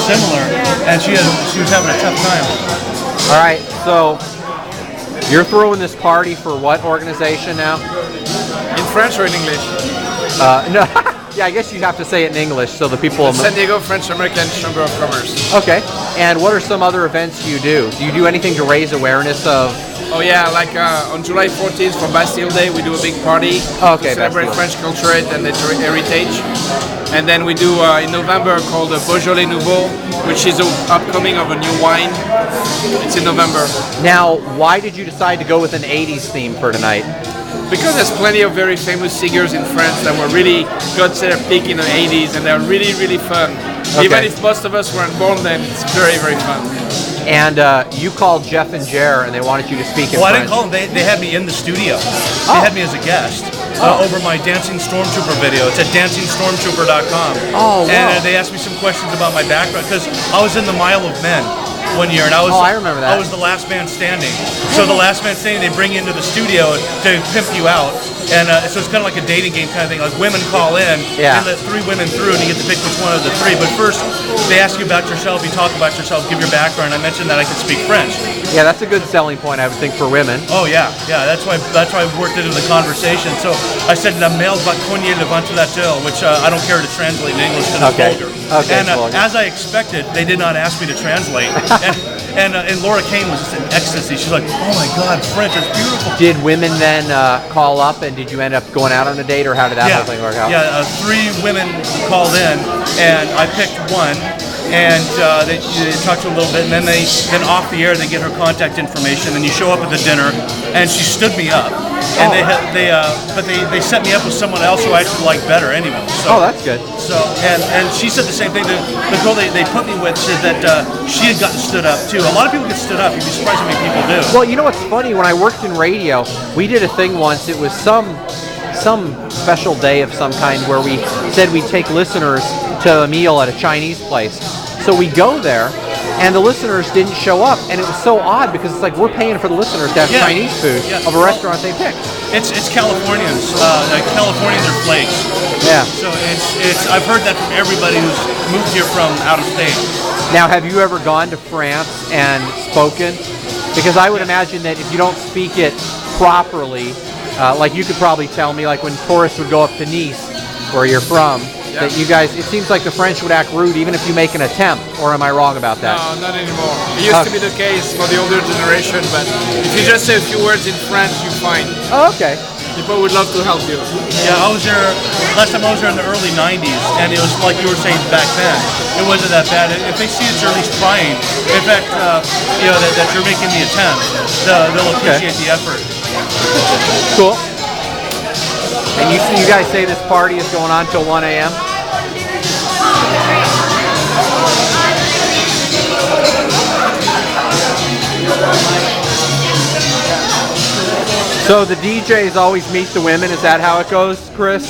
similar, and she was having a tough time. All right, so you're throwing this party for what organization now? In French or in English? No, yeah, I guess you have to say it in English so the people. San Diego French American Chamber of Commerce. Okay, and what are some other events you do? Do you do anything to raise awareness of? Oh yeah, like on July 14th for Bastille Day, we do a big party to celebrate French culture and its heritage. And then we do in November called the Beaujolais Nouveau, which is an upcoming of a new wine. It's in November. Now, why did you decide to go with an 80s theme for tonight? Because there's plenty of very famous singers in France that were really got their peak in the 80s, and they're really, really fun. Okay. Even if most of us weren't born then, it's very, very fun. And you called Jeff and Jer, and they wanted you to speak in Well, French. I didn't call them. They had me in the studio. They had me as a guest over my Dancing Stormtrooper video. It's at DancingStormtrooper.com. Oh, wow. And they asked me some questions about my background, because I was in the Mile of Men one year, and I was I remember that. I was the last man standing. So the last man standing, they bring you into the studio to pimp you out. And so it's kind of like a dating game kind of thing. Like women call in, Yeah. and let 3 women through, and you get to pick which one of the 3. But first, they ask you about yourself, you talk about yourself, give your background. I mentioned that I could speak French. Yeah, that's a good selling point, I would think, for women. Oh yeah, that's why I worked it into the conversation. So I said la merde va cogner le ventilateur, which I don't care to translate in English because Okay. it's vulgar. Okay, And vulgar. as I expected, they did not ask me to translate. and Laura Kane was just in ecstasy. She's like, oh my God, French, it's beautiful. Did women then call up, and did you end up going out on a date, or how did that whole thing work out? Yeah, 3 women called in, and I picked one. And they talked to her a little bit, and then off the air they get her contact information, and you show up at the dinner, and she stood me up, and they set me up with someone else who I actually like better anyway. So, Oh, that's good. So and she said the same thing. The girl they put me with said that she had gotten stood up too. A lot of people get stood up. You'd be surprised how many people do. Well, you know what's funny? When I worked in radio, we did a thing once. It was some special day of some kind where we said we'd take listeners to a meal at a Chinese place. So we go there, and the listeners didn't show up, and it was so odd because it's like we're paying for the listeners to have Chinese food of a restaurant they picked. It's Californians. Californians are flakes. Yeah. So it's I've heard that from everybody who's moved here from out of state. Now, have you ever gone to France and spoken? Because I would imagine that if you don't speak it properly, like you could probably tell me, like when tourists would go up to Nice, where you're from, that you guys, it seems like the French would act rude even if you make an attempt, or am I wrong about that? No, not anymore. It used to be the case for the older generation, but if you just say a few words in French, you're fine. Oh, okay. People would love to help you. Yeah, I was there, last time I was there in the early 90s, and it was like you were saying back then. It wasn't that bad. If they see that you're at least trying, in fact, that you're making the attempt, they'll appreciate the effort. Cool. And you guys say this party is going on till 1 a.m.? So the DJs always meet the women. Is that how it goes, Chris?